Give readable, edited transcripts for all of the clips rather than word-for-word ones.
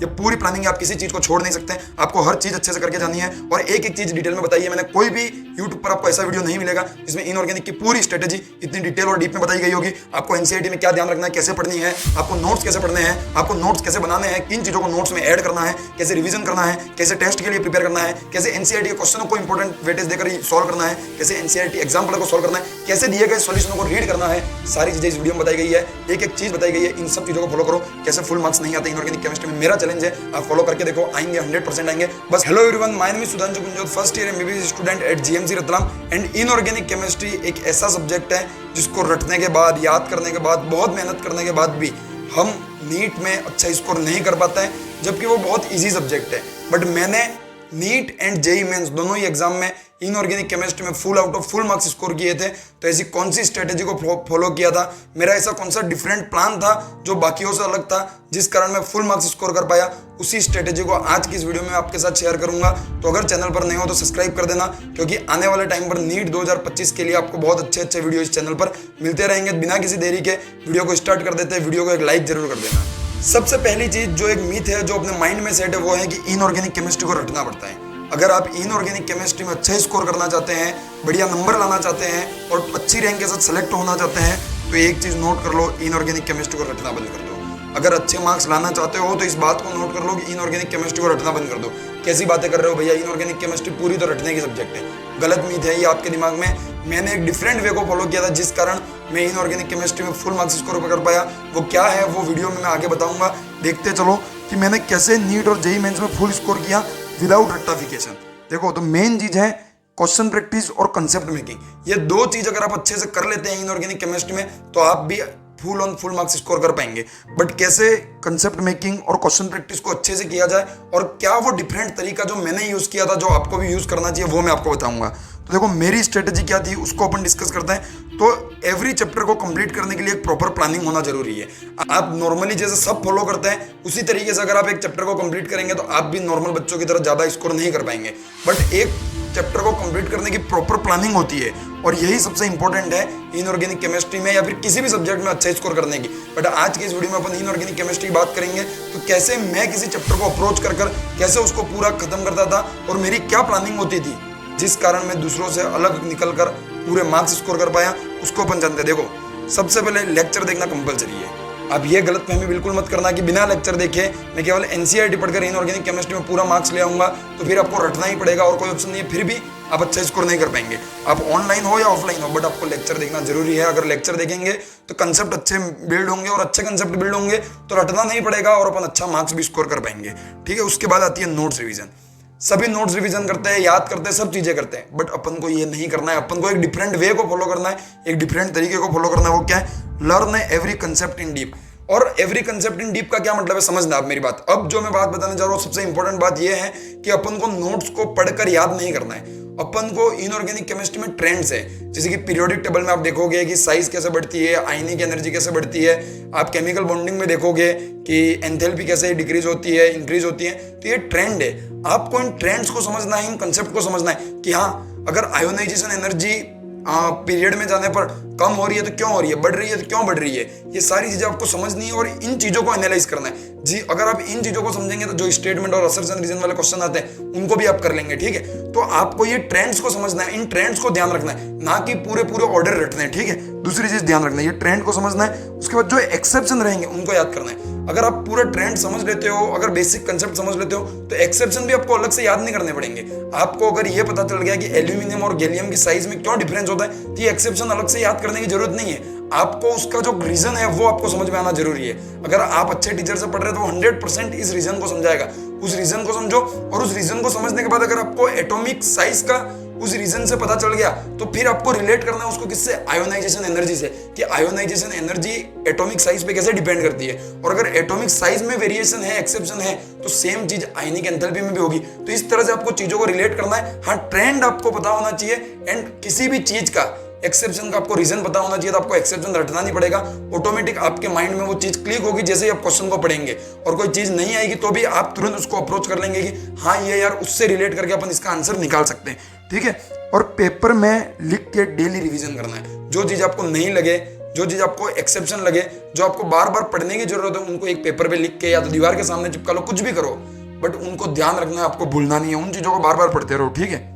ये पूरी प्लानिंग है, आप किसी चीज को छोड़ नहीं सकते, आपको हर चीज अच्छे से करके जानी है और एक एक चीज डिटेल में बताइए। मैंने कोई भी यूट्यूब पर आपको ऐसा वीडियो नहीं मिलेगा जिसमें इनऑर्गेनिक की पूरी स्ट्रेटेजी इतनी डिटेल और डीप में बताई गई होगी। आपको एनसीईआरटी में क्या ध्यान रखना है, कैसे पढ़नी है, आपको नोट्स कैसे पढ़ने हैं, आपको नोट्स कैसे बनाने हैं, किन चीजों को नोट्स में ऐड करना है, कैसे रिवीजन करना है, कैसे टेस्ट के लिए प्रिपेयर करना है, कैसे एनसीईआरटी के क्वेश्चनों को इंपॉर्टेंट वेटेज देकर सॉल्व करना है, कैसे एनसीईआरटी एग्जाम्पल को सॉल्व करना है, कैसे दिए गए सॉल्यूशनों को रीड करना है। सारी चीजें इस वीडियो में बताई गई है, एक एक चीज बताई गई है। इन सब चीजों को फॉलो करो, कैसे फुल मार्क्स नहीं आते इनऑर्गेनिक केमिस्ट्री में। मेरा चैलेंज है, आप फॉलो करके देखो, आएंगे 100% आएंगे। बस hello everyone, my name is Sudhanshu Kunjot, first year MBBS student at GMC Ratlam. And inorganic chemistry एक ऐसा सब्जेक्ट है जिसको रटने के बाद, याद करने के बाद, बहुत मेहनत करने के बाद भी हम नीट में अच्छा स्कोर नहीं कर पाते हैं, जबकि वो बहुत इजी सब्जेक्ट है। बट मैंने नीट एंड जेई मेंस दोनों ही एग्जाम में इनऑर्गेनिक केमिस्ट्री में full out of full marks score किए थे। तो ऐसी कौन सी स्ट्रेटेजी को फॉलो किया था, मेरा ऐसा कौन सा डिफरेंट प्लान था जो बाकियों से अलग था, जिस कारण मैं फुल मार्क्स स्कोर कर पाया, उसी स्ट्रेटेजी को आज की इस वीडियो में आपके साथ शेयर करूंगा। तो अगर चैनल पर नहीं हो तो सब्सक्राइब कर देना, क्योंकि आने वाले टाइम पर नीट 2025 के लिए आपको बहुत अच्छे अच्छे वीडियो इस चैनल पर मिलते रहेंगे। बिना किसी देरी के वीडियो को स्टार्ट कर देते हैं। वीडियो को एक लाइक जरूर कर देना। सबसे पहली चीज जो एक मिथ है जो अपने माइंड में सेट है, वो है कि इनऑर्गेनिक केमिस्ट्री को रटना पड़ता है। अगर आप इनऑर्गेनिक केमिस्ट्री में अच्छा स्कोर करना चाहते हैं, बढ़िया नंबर लाना चाहते हैं और अच्छी रैंक के साथ सेलेक्ट होना चाहते हैं, तो एक चीज नोट कर लो, इनऑर्गेनिक केमिस्ट्री को रटना बंद कर दो। अगर अच्छे मार्क्स लाना चाहते हो तो इस बात को नोट कर लो कि इनऑर्गेनिक केमिस्ट्री को रटना बंद कर दो। कैसी बातें कर रहे हो भैया, इनऑर्गेनिक केमिस्ट्री पूरी तो रटने की सब्जेक्ट है। गलत मीत है ये आपके दिमाग में। मैंने एक डिफरेंट वे को फॉलो किया था, जिस कारण मैं इनऑर्गेनिक केमिस्ट्री में फुल मार्क्स स्कोर कर पाया। वो क्या है वो वीडियो में मैं आगे बताऊंगा। देखते चलो कि मैंने कैसे नीट और जेईई मेंस में फुल स्कोर किया विदाउट रट्टाफिकेशन। देखो, तो मेन चीज है क्वेश्चन प्रैक्टिस और कंसेप्ट मेकिंग। ये दो चीज अगर आप अच्छे से कर लेते हैं इनऑर्गेनिक केमिस्ट्री में, तो आप भी full on full marks score कर पाएंगे। बट कैसे कंसेप्ट मेकिंग और क्वेश्चन प्रैक्टिस को अच्छे से किया जाए और क्या वो डिफरेंट तरीका जो मैंने यूज किया था, जो आपको भी यूज करना चाहिए, वो मैं आपको बताऊंगा। तो देखो, मेरी स्ट्रेटेजी क्या थी उसको अपन डिस्कस करते हैं। तो एवरी चैप्टर को कंप्लीट करने के लिए एक प्रॉपर प्लानिंग होना जरूरी है। आप नॉर्मली जैसे सब फॉलो करते हैं उसी तरीके से अगर आप एक चैप्टर को कंप्लीट करेंगे तो आप भी नॉर्मल बच्चों की तरह ज्यादा स्कोर नहीं कर पाएंगे। बट एक चैप्टर को कंप्लीट करने की प्रॉपर प्लानिंग होती है और यही सबसे इंपॉर्टेंट है इनऑर्गेनिक केमिस्ट्री में या फिर किसी भी सब्जेक्ट में अच्छा स्कोर करने की। बट आज की इस वीडियो में अपन इनऑर्गेनिक केमिस्ट्री की बात करेंगे, तो कैसे मैं किसी चैप्टर को अप्रोच कर कैसे उसको पूरा खत्म करता था और मेरी क्या प्लानिंग होती थी, जिस कारण मैं दूसरों से अलग निकलकर पूरे मार्क्स स्कोर कर पाया, उसको अपन जानते हैं। देखो, सबसे पहले लेक्चर देखना कंपलसरी है। अब ये गलतफहमी बिल्कुल मत करना कि बिना लेक्चर देखे मैं केवल एनसीईआरटी पढ़कर इनऑर्गेनिक केमिस्ट्री में पूरा मार्क्स ले आऊंगा, तो फिर आपको रटना ही पड़ेगा और कोई ऑप्शन नहीं है, फिर भी आप अच्छा स्कोर नहीं कर पाएंगे। आप ऑनलाइन हो या ऑफलाइन हो, बट आपको लेक्चर देखना जरूरी है। अगर लेक्चर देखेंगे तो कंसेप्ट अच्छे बिल्ड होंगे और अच्छे कंसेप्ट बिल्ड होंगे तो रटना नहीं पड़ेगा और अपन अच्छा मार्क्स भी स्कोर कर पाएंगे। ठीक है, उसके बाद आती है नोट्स रिविजन। सभी नोट्स रिवीजन करते हैं, याद करते हैं, सब चीजें करते हैं, बट अपन को ये नहीं करना है। अपन को एक डिफरेंट वे को फॉलो करना है, एक डिफरेंट तरीके को फॉलो करना है। वो क्या है? Learn every concept in deep. और एवरी कंसेप्ट इन डीप का क्या मतलब है, समझना आप मेरी बात। अब जो मैं बात बताने जा रहा हूँ, सबसे इंपॉर्टेंट बात यह है कि अपन को नोट्स को पढ़कर याद नहीं करना है। अपन को इनऑर्गेनिक केमिस्ट्री में ट्रेंड्स है, जैसे कि पीरियोडिक टेबल में आप देखोगे कि साइज कैसे बढ़ती है, आयनिक एनर्जी कैसे बढ़ती है। आप केमिकल बॉन्डिंग में देखोगे कि एंथैल्पी कैसे डिक्रीज होती है, इंक्रीज होती है। तो ये ट्रेंड है, आपको इन ट्रेंड्स को समझना है, इन कंसेप्ट को समझना है कि हाँ, अगर आयोनाइजेशन एनर्जी पीरियड में जाने पर कम हो रही है तो क्यों हो रही है, बढ़ रही है तो क्यों बढ़ रही है। ये सारी चीजें आपको समझनी है और इन चीजों को एनालाइज करना है जी। अगर आप इन चीजों को समझेंगे तो जो स्टेटमेंट और असर्शन रीजन वाले क्वेश्चन आते हैं उनको भी आप कर लेंगे। ठीक है, तो आपको ये ट्रेंड्स को समझना है, इन ट्रेंड्स को ध्यान रखना है, ना कि पूरे पूरे ऑर्डर रटना है। ठीक है, दूसरी चीज ध्यान रखना है, ये ट्रेंड को समझना है। उसके बाद जो एक्सेप्शन रहेंगे उनको याद करना है। अगर आप पूरा ट्रेंड समझ लेते हो, अगर बेसिक कंसेप्ट समझ लेते हो, तो एक्सेप्शन भी आपको अलग से याद नहीं करने पड़ेंगे। आपको अगर ये पता चल गया कि एल्यूमिनियम और गैलियम की साइज में क्यों डिफरेंस होता है, तो ये एक्सेप्शन अलग से याद करने की जरूरत नहीं है। आपको उसका जो रीजन है वो आपको समझ में आना जरूरी है। अगर आप अच्छे टीचर से पढ़ रहे हो तो 100% इस रीजन को समझाएगा। उस रीजन को समझो और उस रीजन को समझने के बाद अगर आपको एटॉमिक साइज का उस रीजन से पता चल गया, तो फिर आपको रिलेट करना है उसको किससे, आयोनाइजेशन एनर्जी से, कि आयोनाइजेशन एनर्जी एटॉमिक साइज पे कैसे डिपेंड करती है। और अगर एटॉमिक साइज में वेरिएशन है, एक्सेप्शन है, तो सेम चीज आयनिक एंथैल्पी में भी होगी। तो इस तरह से आपको चीजों को रिलेट करना है। हाँ, ट्रेंड आपको पता होना चाहिए एंड किसी भी चीज का एक्सेप्शन का आपको रीजन पता होना चाहिए। तो आपको एक्सेप्शन रटना नहीं पड़ेगा, ऑटोमेटिक आपके माइंड में वो चीज क्लिक होगी जैसे ही आप क्वेश्चन को पढ़ेंगे। और कोई चीज नहीं आएगी तो भी आप तुरंत उसको अप्रोच कर लेंगे कि हाँ, ये यार उससे रिलेट करके अपन इसका आंसर निकाल सकते हैं। ठीक है, और पेपर में लिख के डेली रिवीजन करना है। जो चीज आपको नहीं लगे जो चीज़ आपको एक्सेप्शन लगे, जो आपको बार बार पढ़ने की जरूरत है, उनको एक पेपर पे लिख के या तो दीवार के सामने चिपका लो, कुछ भी करो, बट उनको ध्यान रखना है, आपको भूलना नहीं है, उन चीज़ों को बार बार पढ़ते रहो, ठीक है।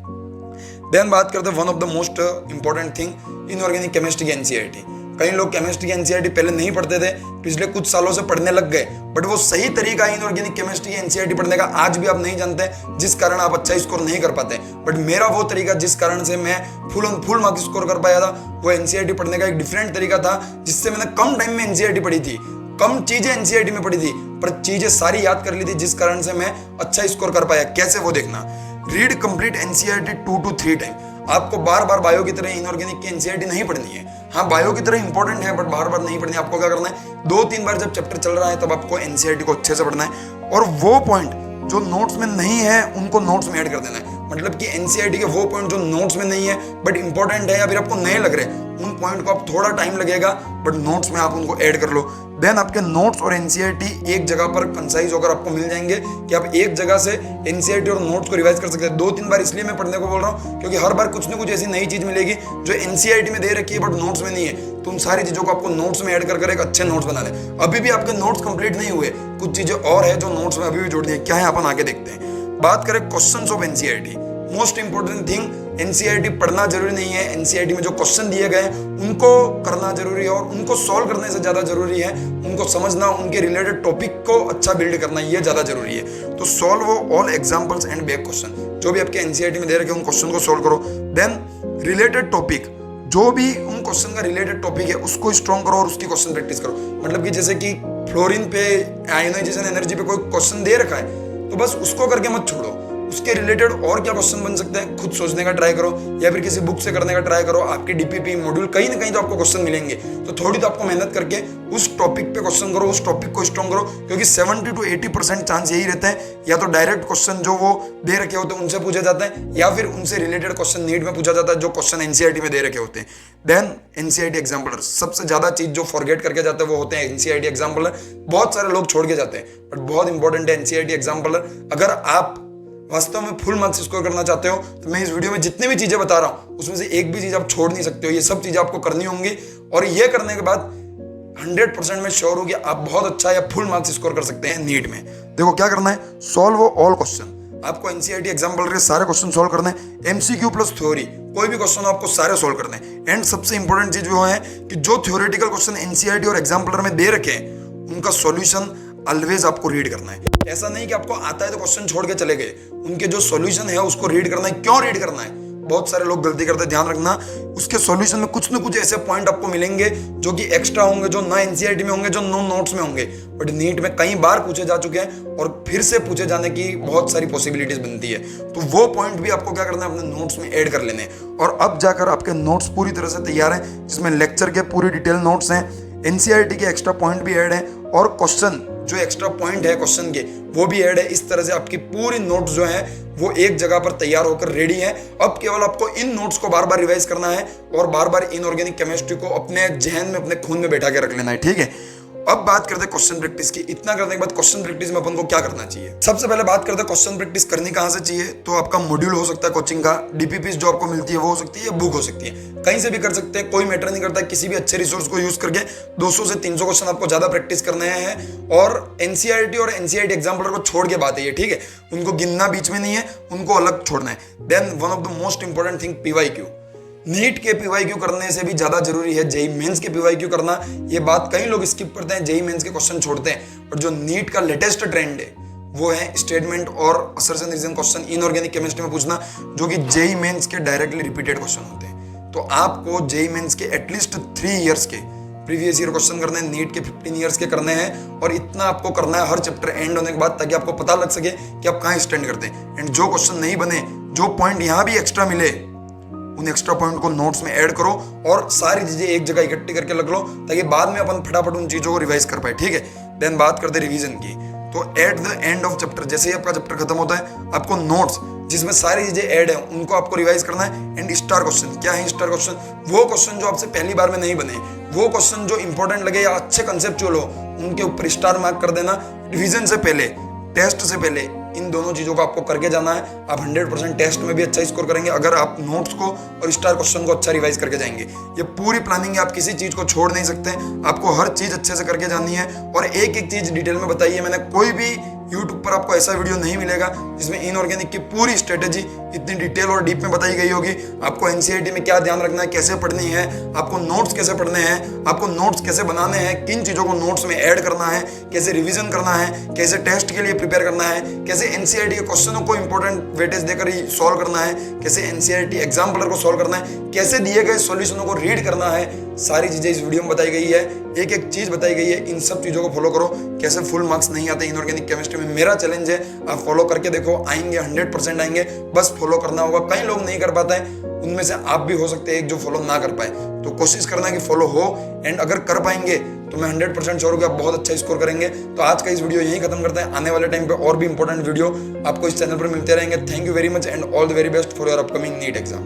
देन बात करते हैं one of the most important thing, inorganic chemistry की एनसीईआरटी। कई लोग केमिस्ट्री की एनसीईआरटी पहले नहीं पढ़ते थे, पिछले कुछ सालों से पढ़ने लग गए, बट वो सही तरीका है इनऑर्गेनिक केमिस्ट्री की एनसीईआरटी पढ़ने का आज भी आप नहीं जानते, जिस कारण आप अच्छा स्कोर नहीं कर पाते। बट मेरा वो तरीका जिस कारण से मैं फुल मार्क्स स्कोर कर पाया था, वो एनसीईआरटी पढ़ने का एक डिफरेंट तरीका था, जिससे मैंने कम टाइम में एनसीईआरटी पढ़ी थी, कम चीजें एनसीईआरटी में पढ़ी थी, पर चीजें सारी याद कर ली थी, जिस कारण से मैं अच्छा स्कोर कर पाया। कैसे, वो देखना। Read complete NCERT 2 to 3 time. आपको बार बार बायो की तरह इनऑर्गेनिक की एनसीईआरटी नहीं पढ़नी है। हाँ, बायो की तरह इंपॉर्टेंट है, बट बार बार नहीं पढ़नी है। आपको क्या करना है, 2-3 बार जब चैप्टर चल रहा है तब आपको एनसीईआरटी को अच्छे से पढ़ना है, और वो पॉइंट जो नोट्स में नहीं है उनको नोट्स में ऐड कर देना है। मतलब कि एनसीईआरटी के वो पॉइंट जो नोट्स में नहीं है बट इंपॉर्टेंट है या फिर आपको नए लग रहे हैं, उन पॉइंट को आप थोड़ा टाइम लगेगा बट नोट्स में आप उनको ऐड कर लो। देन आपके नोट्स और एनसीईआरटी एक जगह पर कंसाइज होकर आपको मिल जाएंगे कि आप एक जगह से एनसीईआरटी और नोट्स को रिवाइज कर सकते हैं। 2-3 बार इसलिए मैं पढ़ने को बोल रहा हूँ क्योंकि हर बार कुछ ना कुछ ऐसी नई चीज मिलेगी जो एनसीईआरटी में दे रखी है बट नोट्स में नहीं है। तो उन सारी चीजों को आपको नोट्स में ऐड कर एक अच्छे नोट्स बना ले। अभी भी आपके नोट्स कंप्लीट नहीं हुए, कुछ चीजें और है जो नोट्स में अभी भी जोड़नी है। क्या है, अपन आगे देखते हैं। बात करें questions of NCERT. Most important thing, NCERT पढ़ना जरूरी नहीं है, एनसीईआरटी में जो क्वेश्चन दिए गए उनको करना जरूरी है, और उनको सॉल्व करने से ज्यादा जरूरी है उनको समझना, उनके रिलेटेड टॉपिक को अच्छा बिल्ड करना, ये ज्यादा जरूरी है। तो solve all examples and back question, जो भी आपके एनसीईआरटी में दे रखे उन क्वेश्चन को सॉल्व करो। देन रिलेटेड टॉपिक, जो भी उन क्वेश्चन का रिलेटेड टॉपिक है उसको स्ट्रॉन्ग करो और उसकी क्वेश्चन प्रैक्टिस करो। मतलब कि जैसे कि फ्लोरीन पे, आयोनाइजेशन एनर्जी पे कोई क्वेश्चन दे रखा है तो बस उसको करके मत छोड़ो, उसके रिलेटेड और क्या क्वेश्चन बन सकते हैं खुद सोचने का ट्राई करो, या फिर किसी बुक से करने का ट्राई करो। आपके डीपीपी मॉड्यूल कहीं ना कहीं तो आपको क्वेश्चन मिलेंगे, तो थोड़ी तो आपको मेहनत करके उस टॉपिक पे क्वेश्चन करो, उस टॉपिक को स्ट्रॉन्ग करो, क्योंकि 70 to 80% चांस यही रहता है या तो डायरेक्ट क्वेश्चन जो वो दे रखे होते हैं उनसे पूछे जाते हैं, या फिर उनसे रिलेटेड क्वेश्चन नीट में पूछा जाता है जो क्वेश्चन एनसीईआरटी में दे रखे होते हैं। देन एनसीईआरटी एग्जाम्पलर, सबसे ज्यादा चीज जो फॉरगेट करके जाते हैं वो होते हैं एनसीईआरटी एग्जाम्पलर। बहुत सारे लोग छोड़ के जाते हैं, बट बहुत इंपॉर्टेंट है एनसीईआरटी एग्जाम्पलर। अगर आप वास्तव में फुल मार्क्स स्कोर करना चाहते हो तो मैं इस वीडियो में जितनी भी चीजें बता रहा हूं उसमें से एक भी चीज आप छोड़ नहीं सकते हो। ये सब चीजें आपको करनी होंगी, और ये करने के बाद 100% मैं श्योर हूं कि आप बहुत अच्छा या फुल मार्क्स स्कोर कर सकते हैं नीट में। देखो क्या करना है, सॉल्व ऑल क्वेश्चन। आपको एनसीईआरटी एग्जाम्पलर के सारे क्वेश्चन सॉल्व करने हैं, एमसीक्यू प्लस थ्योरी, कोई भी क्वेश्चन आपको सारे सॉल्व करने हैं। एंड सबसे इंपॉर्टेंट चीज वो है कि जो थ्योरेटिकल क्वेश्चन एनसीईआरटी और एग्जाम्पलर में दे रखे हैं उनका सॉल्यूशन ऑलवेज आपको रीड करना है। ऐसा नहीं कि आपको आता है तो क्वेश्चन छोड़ के चले गए, उनके जो सॉल्यूशन है उसको रीड करना है। क्यों रीड करना है, बहुत सारे लोग गलती करते हैं, ध्यान रखना। उसके सॉल्यूशन में कुछ ना कुछ ऐसे पॉइंट आपको मिलेंगे जो कि एक्स्ट्रा होंगे, जो ना एनसीईआरटी में होंगे, जो नो नोट्स में होंगे, बट नीट में कई बार पूछे जा चुके हैं और फिर से पूछे जाने की बहुत सारी पॉसिबिलिटीज बनती है। तो वो पॉइंट भी आपको क्या करना है, अपने नोट्स में ऐड कर लेने। और अब जाकर आपके नोट्स पूरी तरह से तैयार हैं, जिसमें लेक्चर के पूरी डिटेल नोट्स हैं, एनसीईआरटी के एक्स्ट्रा पॉइंट भी ऐड है, और क्वेश्चन जो एक्स्ट्रा पॉइंट है क्वेश्चन के वो भी ऐड है। इस तरह से आपकी पूरी नोट्स जो है वो एक जगह पर तैयार होकर रेडी है। अब केवल आपको इन नोट्स को बार बार रिवाइज करना है और बार बार इनऑर्गेनिक केमिस्ट्री को अपने जहन में, अपने खून में बैठा के रख लेना है, ठीक है। अब बात करते हैं क्वेश्चन प्रैक्टिस की। इतना करने के बाद क्वेश्चन प्रैक्टिस में अपन को क्या करना चाहिए। सबसे पहले बात करते हैं क्वेश्चन प्रैक्टिस करनी कहां से चाहिए। तो आपका मॉड्यूल हो सकता है कोचिंग का, डीपीपी जो आपको मिलती है वो हो सकती है, या बुक हो सकती है, कहीं से भी कर सकते हैं, कोई मैटर नहीं करता है। किसी भी अच्छे रिसोर्स को यूज करके 200 से 300 क्वेश्चन आपको ज्यादा प्रैक्टिस करने हैं। और एनसीईआरटी और एनसीईआरटी एग्जाम्पलर को छोड़ के बात है ये, ठीक है, उनको गिनना बीच में नहीं है, उनको अलग छोड़ना है। Then one of the most important thing, PYQ. NEET के पीवाईक्यू करने से भी ज्यादा जरूरी है जेईई मेंस के पीवाईक्यू करना। ये बात कई लोग स्किप करते हैं, जेईई मेंस के क्वेश्चन छोड़ते हैं, और जो नीट का लेटेस्ट ट्रेंड है वो है स्टेटमेंट और assertion reason question inorganic chemistry में पूछना, जो कि जेईई मेंस के डायरेक्टली रिपीटेड क्वेश्चन होते हैं। तो आपको जेईई मेंस के एटलीस्ट 3 इयर्स के प्रीवियस ईयर क्वेश्चन करने हैं, नीट के 15 इयर्स के करने हैं, और इतना आपको करना है हर चैप्टर एंड होने के बाद, ताकि आपको पता लग सके कि आप कहाँ स्टैंड करते हैं। एंड जो क्वेश्चन नहीं बने, जो पॉइंट यहाँ भी एक्स्ट्रा मिले, उन एक्स्ट्रा पॉइंट को नोट्स में ऐड करो और सारी चीजें एक जगह इकट्ठी करके रख लो, ताकि बाद में अपन फटाफट उन चीजों को रिवाइज कर पाए, ठीक है। देन बात करते रिवीजन की। तो at the end of chapter, जैसे ही आपका चैप्टर खत्म होता है, आपको नोट्स जिसमें सारी चीजें ऐड है उनको आपको रिवाइज करना है। एंड स्टार क्वेश्चन, क्या है स्टार क्वेश्चन? वो क्वेश्चन जो आपसे पहली बार में नहीं बने, वो क्वेश्चन जो इंपॉर्टेंट लगे या अच्छे कंसेप्चुअल हो, उनके ऊपर स्टार मार्क कर देना। रिवीजन से पहले, टेस्ट से पहले इन दोनों चीज़ों को आपको करके जाना है। आप 100% टेस्ट में भी अच्छा स्कोर करेंगे अगर आप नोट्स को और स्टार क्वेश्चन को अच्छा रिवाइज करके जाएंगे। ये पूरी प्लानिंग है, आप किसी चीज़ को छोड़ नहीं सकते, आपको हर चीज़ अच्छे से करके जानी है और एक एक चीज़ डिटेल में बताई है मैंने। कोई भी YouTube पर आपको ऐसा वीडियो नहीं मिलेगा जिसमें इनऑर्गेनिक की पूरी स्ट्रेटेजी इतनी डिटेल और डीप में बताई गई होगी। आपको एनसीईआरटी में क्या ध्यान रखना है, कैसे पढ़नी है, आपको नोट्स कैसे पढ़ने हैं, आपको नोट्स कैसे बनाने हैं, किन चीज़ों को नोट्स में ऐड करना है, कैसे रिवीजन करना है, कैसे टेस्ट के लिए प्रिपेयर करना है, कैसे एनसीईआरटी के क्वेश्चनों को इंपॉर्टेंट वेटेज देकर ही सॉल्व करना है, कैसे एनसीईआरटी एग्जाम्पलर को सॉल्व करना है, कैसे दिए गए सॉल्यूशनों को रीड करना है। सारी चीज़ें इस वीडियो में बताई गई है, एक एक चीज़ बताई गई है। इन सब चीज़ों को फॉलो करो। कैसे फुल मार्क्स नहीं आते इनऑर्गेनिक केमिस्ट्री में, मेरा चैलेंज है, आप फॉलो करके देखो, आएंगे 100% आएंगे। बस फॉलो करना होगा। कई लोग नहीं कर पाते हैं, उनमें से आप भी हो सकते हैं एक जो फॉलो ना कर पाए। तो कोशिश करना कि फॉलो हो, एंड अगर कर पाएंगे तो मैं 100% श्योर हूं कि आप बहुत अच्छा स्कोर करेंगे। तो आज का इस वीडियो यहीं खत्म करते हैं। आने वाले टाइम पे और भी इंपॉर्टेंट वीडियो आपको इस चैनल पर मिलते रहेंगे। Thank you very much and all the very best for your upcoming NEET exam.